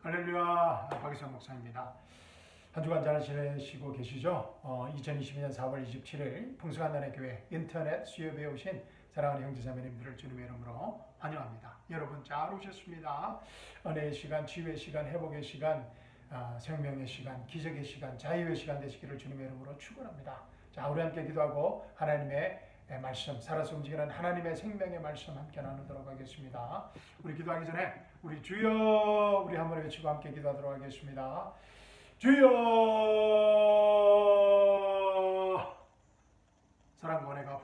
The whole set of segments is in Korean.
할렐루야, 박이선 목사입니다. 한 주간 잘 지내시고 계시죠? 2022년 4월 27일 풍성한나의 교회 인터넷 수요배에 오신 사랑하는 형제자매님들을 주님의 이름으로 환영합니다. 여러분 잘 오셨습니다. 은혜의 시간, 치유의 시간, 회복의 시간, 생명의 시간, 기적의 시간, 자유의 시간 되시기를 주님의 이름으로 축원합니다. 자, 우리 함께 기도하고 하나님의 말씀, 살아서 움직이는 하나님의 생명의 말씀 함께 나누도록 하겠습니다. 우리 기도하기 전에 우리 주여, 우리 한번 외치고 함께 기도하도록 하겠습니다. 주여, 사랑과 은혜가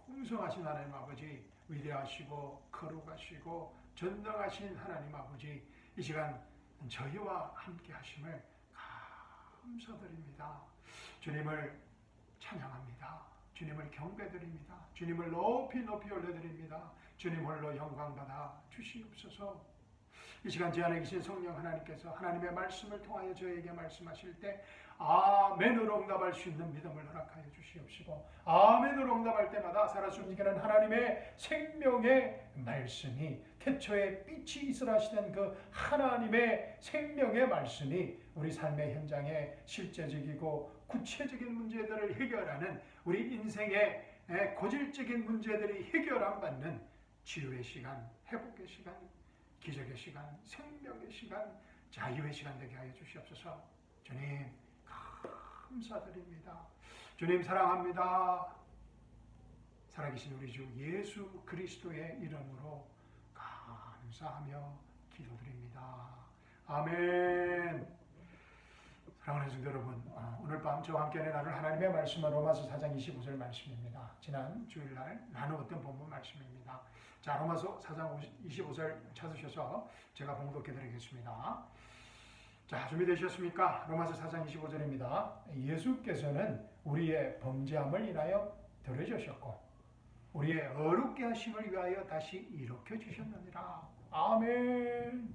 풍성하신 하나님 아버지, 위대하시고 거룩하시고 전능하신 하나님 아버지, 이 시간 저희와 함께 하심을 감사드립니다. 주님을 찬양합니다. 주님을 경배드립니다. 주님을 높이 올려드립니다. 주님 홀로 영광받아 주시옵소서. 이 시간 제 안에 계신 성령 하나님께서 하나님의 말씀을 통하여 저에게 말씀하실 때 아멘으로 응답할 수 있는 믿음을 허락하여 주시옵시고, 아멘으로 응답할 때마다 살아서 움직이는 하나님의 생명의 말씀이, 태초에 빛이 있으라 하시는 그 하나님의 생명의 말씀이 우리 삶의 현장에 실제적이고 구체적인 문제들을 해결하는, 우리 인생의 고질적인 문제들이 해결 안 받는 치유의 시간, 회복의 시간, 기적의 시간, 생명의 시간, 자유의 시간 되게 하여 주시옵소서. 주님 감사드립니다. 주님 사랑합니다. 살아계신 우리 주 예수 그리스도의 이름으로 감사하며 기도드립니다. 아멘. 사랑하는 성도 여러분, 오늘 밤 저와 함께 나눌 하나님의 말씀은 로마서 4장 25절 말씀입니다. 지난 주일날 나누었던 본문 말씀입니다. 자, 로마서 4장 25절 찾으셔서 제가 봉독해 드리겠습니다. 자, 준비되셨습니까? 로마서 4장 25절입니다. 예수께서는 우리의 범죄함을 인하여 들어주셨고 우리의 어렵게 하심을 위하여 다시 일으켜 주셨느니라. 아멘.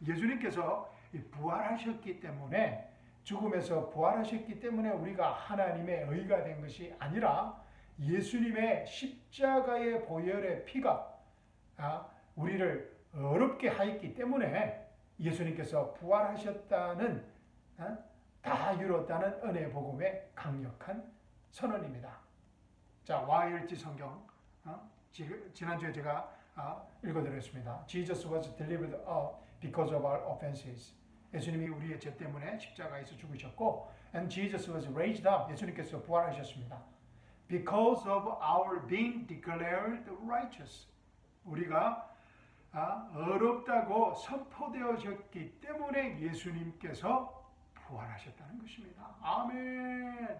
예수님께서 부활하셨기 때문에, 죽음에서 부활하셨기 때문에 우리가 하나님의 의가 된 것이 아니라 예수님의 십자가의 보혈의 피가 우리를 어렵게 하였기 때문에 예수님께서 부활하셨다는, 다 이루었다는 은혜 복음의 강력한 선언입니다. 자, YLT 성경, 지난주에 제가 읽어드렸습니다. Jesus was delivered up because of our offenses. 예수님이 우리의 죄 때문에 십자가에서 죽으셨고, and Jesus was raised up. 예수님께서 부활하셨습니다. Because of our being declared righteous. 우리가 어렵다고 선포되어졌기 때문에 예수님께서 부활하셨다는 것입니다. 아멘.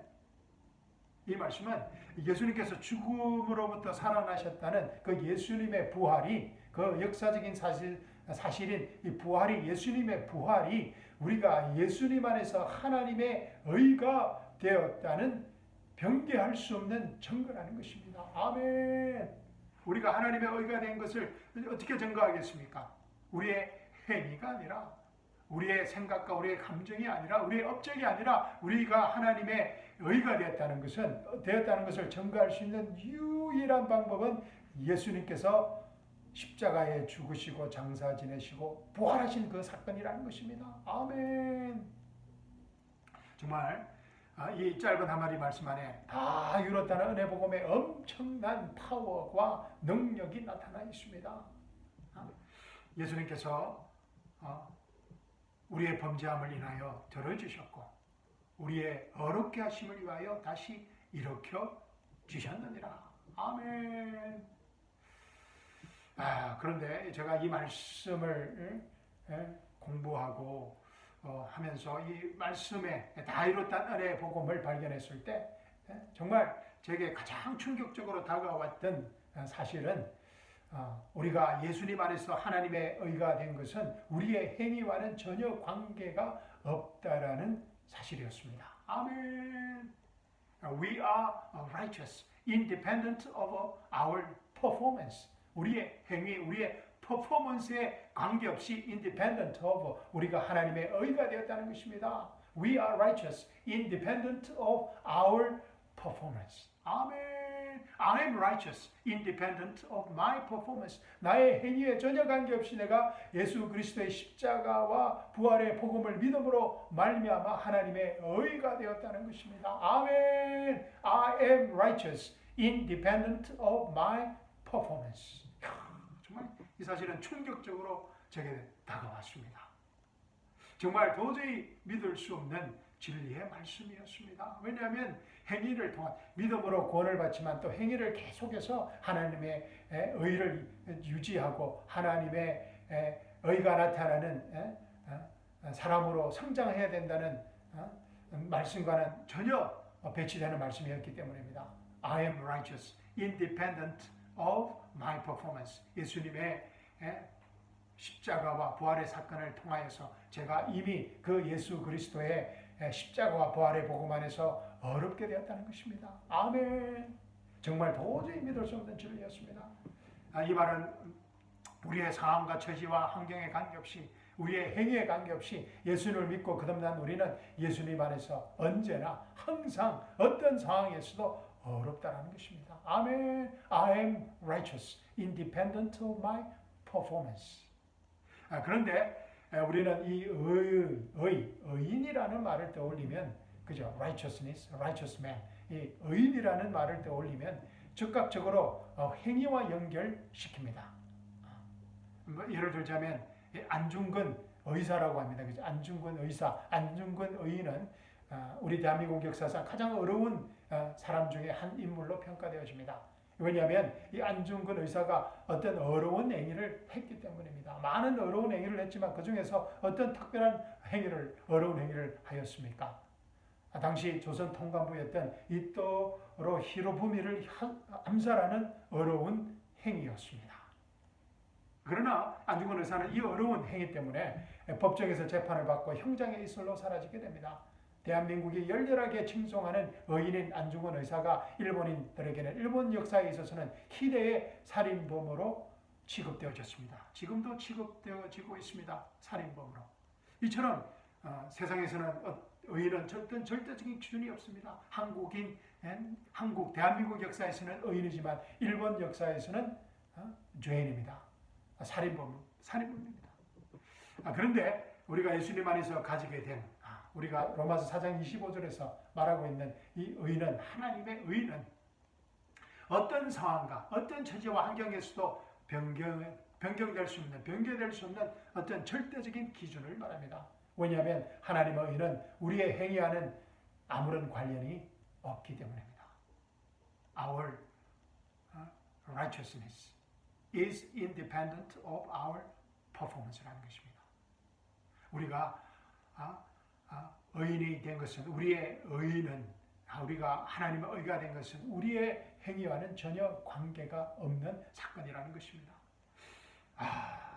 이 말씀은 예수님께서 죽음으로부터 살아나셨다는 그 예수님의 부활이, 그 역사적인 사실인 이 부활이, 예수님의 부활이 우리가 예수님 안에서 하나님의 의가 되었다는 변개할 수 없는 증거라는 것입니다. 아멘. 우리가 하나님의 의가 된 것을 어떻게 증거하겠습니까? 우리의 행위가 아니라, 우리의 생각과 우리의 감정이 아니라, 우리의 업적이 아니라 우리가 하나님의 의가 되었다는 것을 증거할 수 있는 유일한 방법은 예수님께서 십자가에 죽으시고 장사 지내시고 부활하신 그 사건이라는 것입니다. 아멘. 정말 이 짧은 한마디 말씀 안에 다 이뤘다는 은혜 복음의 엄청난 파워와 능력이 나타나 있습니다. 예수님께서 우리의 범죄함을 인하여 들어주셨고 우리의 어렵게 하심을 위하여 다시 일으켜 주셨느니라. 아멘. 그런데 제가 이 말씀을 공부하고 하면서 이 말씀에 다 이뤘다는 은혜의 복음을 발견했을 때 정말 제게 가장 충격적으로 다가왔던 사실은, 우리가 예수님 안에서 하나님의 의가 된 것은 우리의 행위와는 전혀 관계가 없다라는 사실이었습니다. 아멘. We are righteous, independent of our performance. 우리의 행위, 우리의 퍼포먼스에 관계없이 independent of, 우리가 하나님의 의가 되었다는 것입니다. We are righteous, independent of our performance. 아멘. I am righteous, independent of my performance. 나의 행위에 전혀 관계없이 내가 예수 그리스도의 십자가와 부활의 복음을 믿음으로 말미암아 하나님의 의가 되었다는 것입니다. 아멘. I am righteous, independent of my performance. 정말 이 사실은 충격적으로 제게 다가왔습니다. 정말 도저히 믿을 수 없는 진리의 말씀이었습니다. 왜냐하면 행위를 통한 믿음으로 구원을 받지만 또 행위를 계속해서 하나님의 의를 유지하고 하나님의 의가 나타나는 사람으로 성장해야 된다는 말씀과는 전혀 배치되는 말씀이었기 때문입니다. I am righteous, independent of my performance. 예수님의 십자가와 부활의 사건을 통하여서 제가 이미 그 예수 그리스도의 십자가와 부활의 복음 안에서 어렵게 되었다는 것입니다. 아멘. 정말 도저히 믿을 수 없는 진리였습니다. 이 말은 우리의 상황과 처지와 환경에 관계없이 우리의 행위에 관계없이 예수님을 믿고 거듭난 우리는 예수님 안에서 언제나 항상 어떤 상황에서도 어렵다는 것입니다. 아멘. I am righteous, independent of my performance. 그런데 우리는 이 의인이라는 말을 떠올리면, 그죠? righteousness, righteous man. 이 의인이라는 말을 떠올리면 즉각적으로 행위와 연결시킵니다. 예를 들자면 안중근 의사라고 합니다. 그죠? 안중근 의사, 안중근 의인은 우리 대한민국 역사상 가장 어려운 사람 중에 한 인물로 평가되어집니다. 왜냐하면 이 안중근 의사가 어떤 어려운 행위를 했기 때문입니다. 많은 어려운 행위를 했지만 그 중에서 어떤 특별한 어려운 행위를 하였습니까? 당시 조선 통감부였던 이토로 히로부미를 암살하는 어려운 행위였습니다. 그러나 안중근 의사는 이 어려운 행위 때문에 법정에서 재판을 받고 형장의 이슬로 사라지게 됩니다. 대한민국이 열렬하게 칭송하는 의인인 안중근 의사가 일본인들에게는 일본 역사에 있어서는 희대의 살인범으로 취급되어졌습니다. 지금도 취급되어지고 있습니다. 살인범으로. 이처럼 세상에서는 의인은 어떤 절대적인 기준이 없습니다. 대한민국 역사에서는 의인이지만 일본 역사에서는 죄인입니다. 살인범입니다. 그런데 우리가 예수님 안에서 가지게 된 우리가 로마서 4장 25절에서 말하고 있는 이 의인은, 하나님의 의인은 어떤 상황과 어떤 처지와 환경에서도 변경될 수 없는 어떤 절대적인 기준을 말합니다. 왜냐하면 하나님의 의인은 우리의 행위와는 아무런 관련이 없기 때문입니다. Our righteousness is independent of our performance라는 것입니다. 우리가 의인이 된 것은, 우리의 의인은, 우리가 하나님의 의가 된 것은 우리의 행위와는 전혀 관계가 없는 사건이라는 것입니다.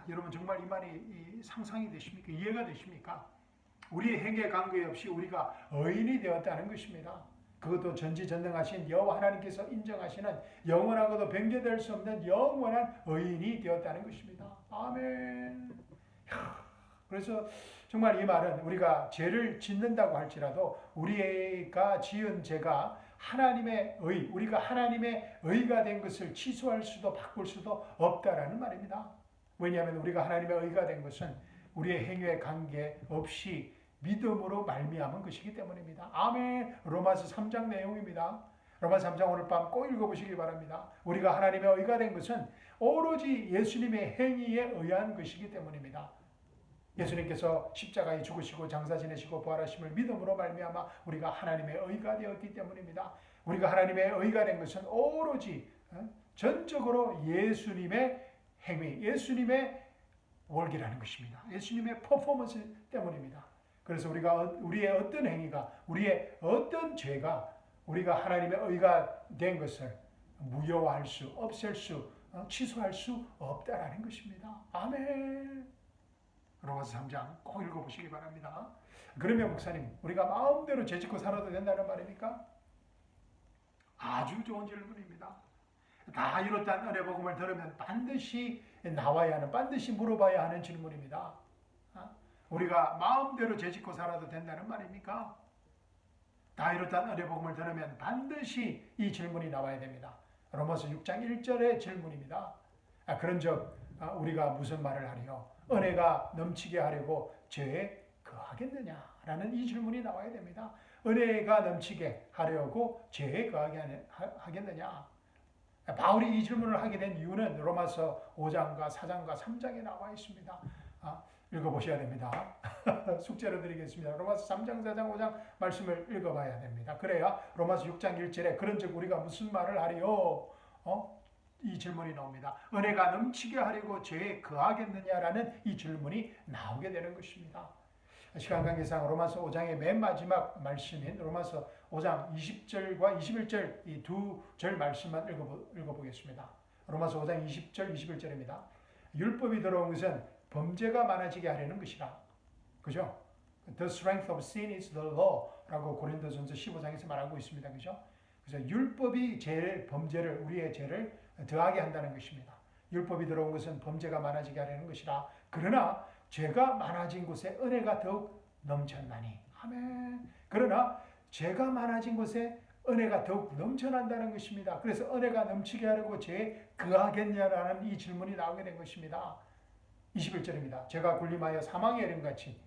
여러분 정말 이 말이 상상이 되십니까? 이해가 되십니까? 우리의 행위에 관계없이 우리가 의인이 되었다는 것입니다. 그것도 전지전능하신 여호와 하나님께서 인정하시는 영원하고도 변개될 수 없는 영원한 의인이 되었다는 것입니다. 아멘. 그래서 정말 이 말은 우리가 죄를 짓는다고 할지라도 우리가 지은 죄가 하나님의 의, 우리가 하나님의 의가 된 것을 취소할 수도 바꿀 수도 없다라는 말입니다. 왜냐하면 우리가 하나님의 의가 된 것은 우리의 행위에 관계없이 믿음으로 말미암은 것이기 때문입니다. 아멘. 로마서 3장 내용입니다. 로마서 3장 오늘 밤 꼭 읽어보시기 바랍니다. 우리가 하나님의 의가 된 것은 오로지 예수님의 행위에 의한 것이기 때문입니다. 예수님께서 십자가에 죽으시고 장사 지내시고 부활하심을 믿음으로 말미암아 우리가 하나님의 의가 되었기 때문입니다. 우리가 하나님의 의가 된 것은 오로지 전적으로 예수님의 행위, 예수님의 월기라는 것입니다. 예수님의 퍼포먼스 때문입니다. 그래서 우리의 어떤 행위가, 우리의 어떤 죄가 우리가 하나님의 의가 된 것을 무효화할 수, 없앨 수, 취소할 수 없다라는 것입니다. 아멘. 로마서 3장 꼭 읽어보시기 바랍니다. 그러면 목사님, 우리가 마음대로 죄짓고 살아도 된다는 말입니까? 아주 좋은 질문입니다. 다 이렇다는 은혜 복음을 들으면 반드시 나와야 하는, 반드시 물어봐야 하는 질문입니다. 우리가 마음대로 죄짓고 살아도 된다는 말입니까? 다 이렇다는 은혜 복음을 들으면 반드시 이 질문이 나와야 됩니다. 로마서 6장 1절의 질문입니다. 그런즉 우리가 무슨 말을 하리요? 은혜가 넘치게 하려고 죄에 거하겠느냐라는 이 질문이 나와야 됩니다. 은혜가 넘치게 하려고 죄에 거하게 하겠느냐? 바울이 이 질문을 하게 된 이유는 로마서 5장과 4장과 3장에 나와 있습니다. 읽어보셔야 됩니다. 숙제로 드리겠습니다. 로마서 3장, 4장, 5장 말씀을 읽어봐야 됩니다. 그래야 로마서 6장 1절에 그런즉 우리가 무슨 말을 하리요? 이 질문이 나옵니다. 은혜가 넘치게 하려고 죄에 거하겠느냐라는 이 질문이 나오게 되는 것입니다. 시간 관계상 로마서 5장의 맨 마지막 말씀인 로마서 5장 20절과 21절 이 두 절 말씀만 읽어보겠습니다. 로마서 5장 20절, 21절입니다. 율법이 들어온 것은 범죄가 많아지게 하려는 것이라. 그죠? The strength of sin is the law 라고 고린도전서 15장에서 말하고 있습니다. 그죠? 그래서 율법이 범죄를, 우리의 죄를 더하게 한다는 것입니다. 율법이 들어온 것은 범죄가 많아지게 하려는 것이라. 그러나 죄가 많아진 곳에 은혜가 더욱 넘쳐나니. 아멘. 그러나 죄가 많아진 곳에 은혜가 더욱 넘쳐난다는 것입니다. 그래서 은혜가 넘치게 하려고 죄에 거하겠냐라는 이 질문이 나오게 된 것입니다. 21절입니다. 죄가 굴림하여 사망에 이름같이,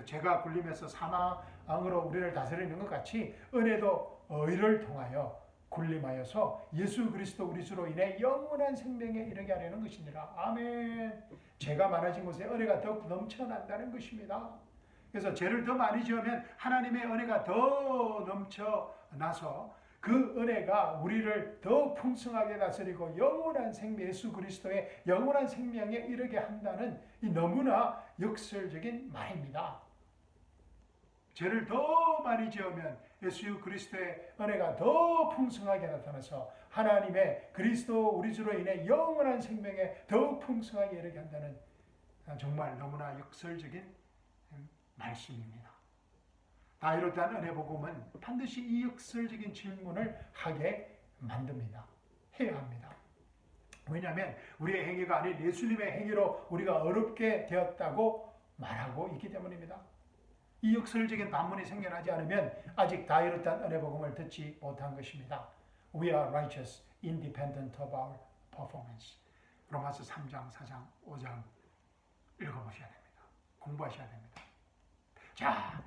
죄가 굴림해서 사망으로 우리를 다스리는 것 같이 은혜도 의를 통하여 굴림하여서 예수 그리스도 우리 주로 인해 영원한 생명에 이르게 하려는 것이니라. 아멘. 죄가 많아진 곳에 은혜가 더욱 넘쳐난다는 것입니다. 그래서 죄를 더 많이 지으면 하나님의 은혜가 더 넘쳐나서 그 은혜가 우리를 더 풍성하게 다스리고 영원한 생명, 예수 그리스도의 영원한 생명에 이르게 한다는 이 너무나 역설적인 말입니다. 죄를 더 많이 지으면 예수 그리스도의 은혜가 더 풍성하게 나타나서 하나님의 그리스도 우리 주로 인해 영원한 생명에 더욱 풍성하게 이르게 한다는 정말 너무나 역설적인 말씀입니다. 다이로트한 은혜 복음은 반드시 이 역설적인 질문을 하게 만듭니다. 해야 합니다. 왜냐하면 우리의 행위가 아닌 예수님의 행위로 우리가 어렵게 되었다고 말하고 있기 때문입니다. 이 역설적인 반문이 생겨나지 않으면 아직 다이로트한 은혜 복음을 듣지 못한 것입니다. We are righteous, independent of our performance. 로마서 3장, 4장, 5장 읽어보셔야 됩니다. 공부하셔야 됩니다. 자,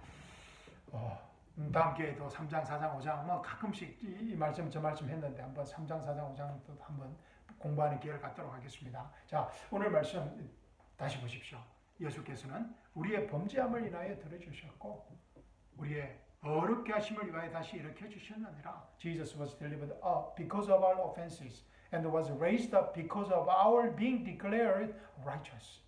다음 기회에도 3장, 4장, 5장 뭐 가끔씩 이 말씀, 저 말씀 했는데 한번 3장, 4장, 5장도 한번 공부하는 기회를 갖도록 하겠습니다. 자, 오늘 말씀 다시 보십시오. 예수께서는 우리의 범죄함을 인하여 들어주셨고 우리의 어렵게 하심을 위하여 다시 일으켜 주셨느니라. Jesus was delivered up because of our offenses and was raised up because of our being declared righteous.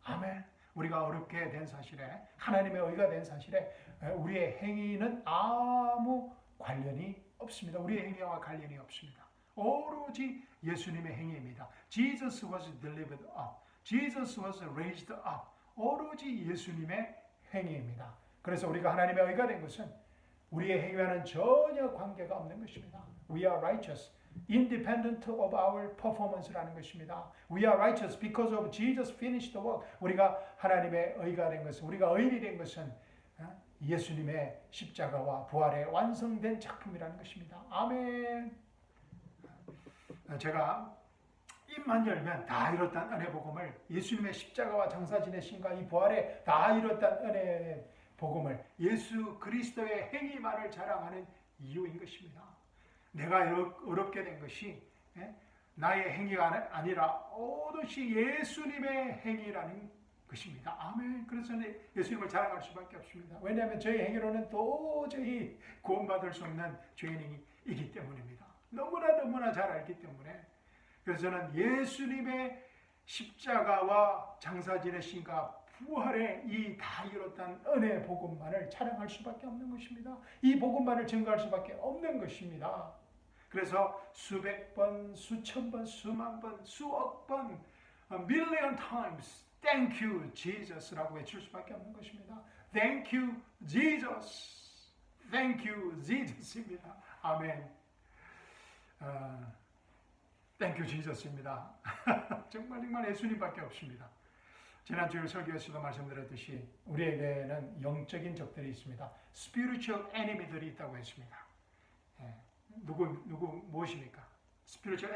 아멘. 우리가 어렵게 된 사실에 하나님의 의가 된 사실에 우리의 행위는 아무 관련이 없습니다. 우리의 행위와 관련이 없습니다. 오로지 예수님의 행위입니다. Jesus was delivered up. Jesus was raised up. 오로지 예수님의 행위입니다. 그래서 우리가 하나님의 의가 된 것은 우리의 행위와는 전혀 관계가 없는 것입니다. We are righteous, independent of our performance라는 것입니다. We are righteous because of Jesus finished the work. 우리가 하나님의 의가 된 것은, 우리가 의인이 된 것은 예수님의 십자가와 부활의 완성된 작품이라는 것입니다. 아멘. 제가 입만 열면 다 이뤘단 은혜 복음을, 예수님의 십자가와 장사 지내심과 이 부활에 다 이뤘단 은혜 복음을, 예수 그리스도의 행위만을 자랑하는 이유인 것입니다. 내가 어렵게 된 것이 나의 행위가 아니라 오롯이 예수님의 행위라는 것입니다. 아멘. 그래서 예수님을 자랑할 수밖에 없습니다. 왜냐하면 저희 행위로는 도저히 구원받을 수 없는 죄인이기 때문입니다. 너무나 잘 알기 때문에. 그래서 저는 예수님의 십자가와 장사 지내심과 부활의 이 다 이뤘다는 은혜 복음만을 자랑할 수밖에 없는 것입니다. 이 복음만을 증거할 수밖에 없는 것입니다. 그래서 수백 번, 수천 번, 수만 번, 수억 번, million times Thank you Jesus라고 외칠 수밖에 없는 것입니다. Thank you Jesus. Thank you Jesus입니다. 아멘. Thank you Jesus입니다. 정말 예수님밖에 없습니다. 지난 주일 설교에서도 말씀드렸듯이 우리에게는 영적인 적들이 있습니다. Spiritual enemy들이 있다고 했습니다. 누구 무엇입니까? 스피리추얼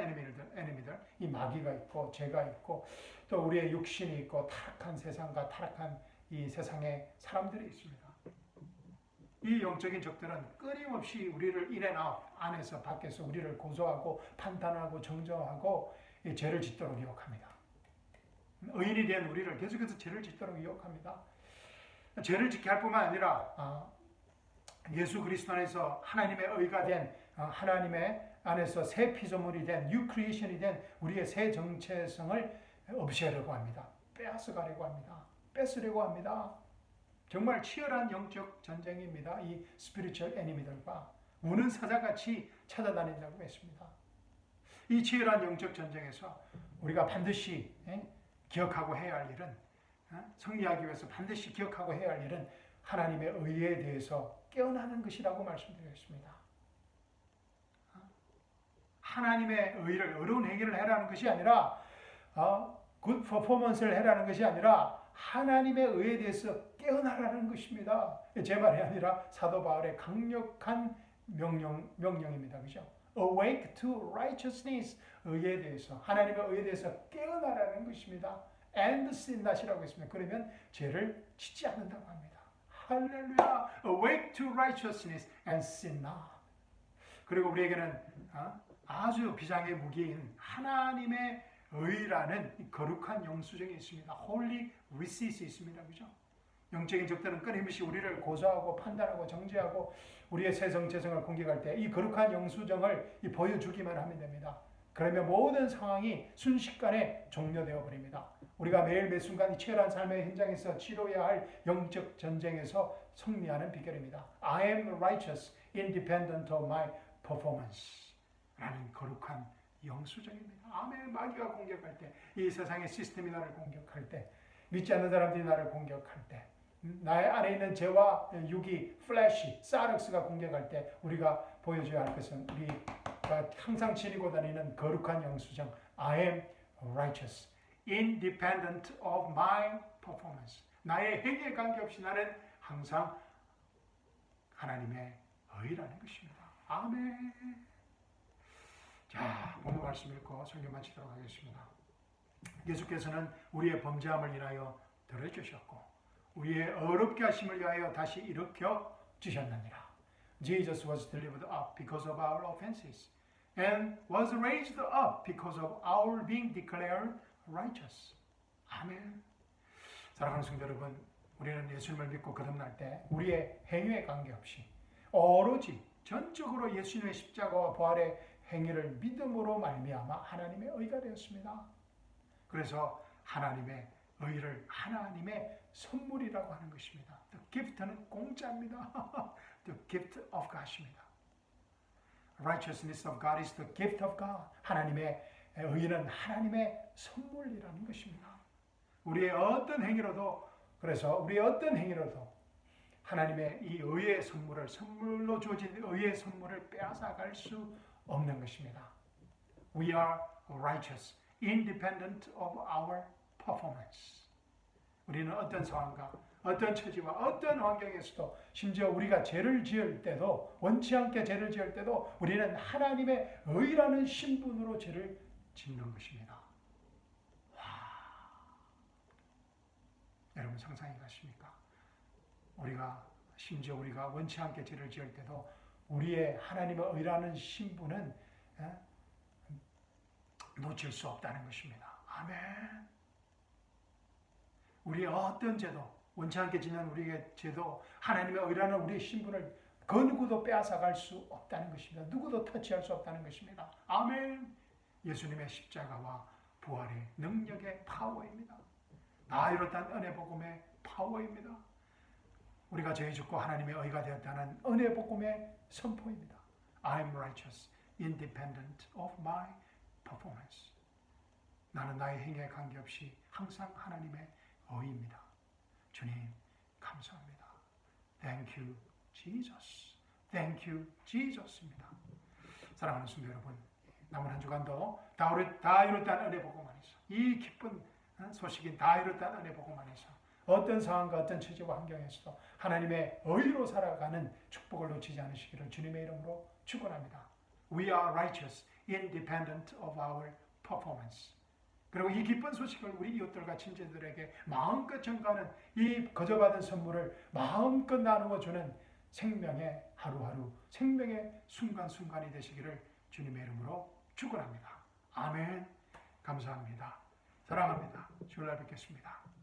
에니미들, 이 마귀가 있고 죄가 있고 또 우리의 육신이 있고 타락한 세상과 타락한 이 세상의 사람들이 있습니다. 이 영적인 적들은 끊임없이 우리를 인앤아웃, 안에서 밖에서 우리를 고소하고 판단하고 정죄하고 이 죄를 짓도록 유혹합니다. 의인이 된 우리를 계속해서 죄를 짓도록 유혹합니다. 죄를 짓게 할 뿐만 아니라 예수 그리스도 안에서 하나님의 의가 된 하나님의 안에서 새 피조물이 된 뉴 크리에이션이 된 우리의 새 정체성을 없애려고 합니다. 빼앗아가려고 합니다. 뺏으려고 합니다. 정말 치열한 영적 전쟁입니다. 이 스피리추얼 애니미들과 우는 사자같이 찾아다닌다고 했습니다. 이 치열한 영적 전쟁에서 우리가 반드시 기억하고 해야 할 일은, 승리하기 위해서 반드시 기억하고 해야 할 일은 하나님의 의에 대해서 깨어나는 것이라고 말씀드렸습니다. 하나님의 의를, 어려운 행위를 해라는 것이 아니라 굿 퍼포먼스를 해라는 것이 아니라 하나님의 의에 대해서 깨어나라는 것입니다. 제 말이 아니라 사도 바울의 강력한 명령입니다. 그죠? Awake to righteousness, 의에 대해서, 하나님의 의에 대해서 깨어나라는 것입니다. And sin not이라고 했습니다. 그러면 죄를 짓지 않는다고 합니다. 할렐루야! Awake to righteousness and sin not. 그리고 우리에게는 아주 비장의 무기인 하나님의 의라는 거룩한 영수증이 있습니다. Holy Receipt이 있습니다. 그죠? 영적인 적들은 끊임없이 우리를 고소하고 판단하고 정죄하고 우리의 새 정체성을 공격할 때 이 거룩한 영수증을 보여주기만 하면 됩니다. 그러면 모든 상황이 순식간에 종료되어 버립니다. 우리가 매일 매 순간 이 치열한 삶의 현장에서 치러야 할 영적 전쟁에서 승리하는 비결입니다. I am righteous, independent of my performance. 라는 거룩한 영수증입니다. 아멘. 마귀가 공격할 때, 이 세상의 시스템이 나를 공격할 때, 믿지 않는 사람들이 나를 공격할 때, 나의 안에 있는 죄와 육이, 플래시, 사르스가 공격할 때 우리가 보여줘야 할 것은 우리가 항상 지니고 다니는 거룩한 영수증 I am righteous, independent of my performance. 나의 행위에 관계없이 나는 항상 하나님의 의라는 것입니다. 아멘. 자, 본문 말씀 읽고 설교 마치도록 하겠습니다. 예수께서는 우리의 범죄함을 인하여 들어주셨고 우리의 어렵게 하심을 위하여 다시 일으켜 주셨느니라. Jesus was delivered up because of our offenses and was raised up because of our being declared righteous. 아멘. 사랑하는 성도 여러분, 우리는 예수님을 믿고 거듭날 때 우리의 행위에 관계없이 오로지 전적으로 예수님의 십자가와 부활의 행위를 믿음으로 말미암아 하나님의 의가 되었습니다. 그래서 하나님의 의를 하나님의 선물이라고 하는 것입니다. The gift는 공짜입니다. The gift of God입니다. Righteousness of God is the gift of God. 하나님의 의는 하나님의 선물이라는 것입니다. 우리의 어떤 행위로도, 그래서 우리의 어떤 행위로도 하나님의 이 의의 선물을, 선물로 주어진 의의 선물을 빼앗아갈 수 없는 것입니다. We are righteous, independent of our performance. 우리는 어떤 상황과 어떤 처지와 어떤 환경에서도 심지어 우리가 죄를 지을 때도, 원치 않게 죄를 지을 때도 우리는 하나님의 의라는 신분으로 죄를 짓는 것입니다. 와, 여러분 상상이 가십니까? 심지어 우리가 원치 않게 죄를 지을 때도 우리의 하나님의 의라는 신분은 놓칠 수 없다는 것입니다. 아멘. 우리의 어떤 죄도, 원치 않게 짓는 우리의 죄도 하나님의 의라는 우리의 신분을 그 누구도 빼앗아갈 수 없다는 것입니다. 누구도 터치할 수 없다는 것입니다. 아멘. 예수님의 십자가와 부활의 능력의 파워입니다. 다 이뤘다는 은혜 복음의 파워입니다. 우리가 죄 짓고 하나님의 의가 되었다는 은혜 복음의 선포입니다. I am righteous, independent of my performance. 나는 나의 행위에 관계없이 항상 하나님의 의입니다. 주님, 감사합니다. Thank you, Jesus. Thank you, Jesus입니다. 사랑하는 성도 여러분, 남은 한 주간도 다 이뤘다는 은혜 복음 안에서, 이 기쁜 소식인 다 이뤘다는 은혜 복음 안에서 어떤 상황과 어떤 처지와 환경에서도 하나님의 의로 살아가는 축복을 놓치지 않으시기를 주님의 이름으로 축원합니다. We are righteous, independent of our performance. 그리고 이 기쁜 소식을 우리 이웃들과 친지들에게 마음껏 전가하는 이 거저받은 선물을 마음껏 나누어 주는 생명의 하루하루, 생명의 순간순간이 되시기를 주님의 이름으로 축원합니다. 아멘. 감사합니다. 사랑합니다. 주일날 뵙겠습니다.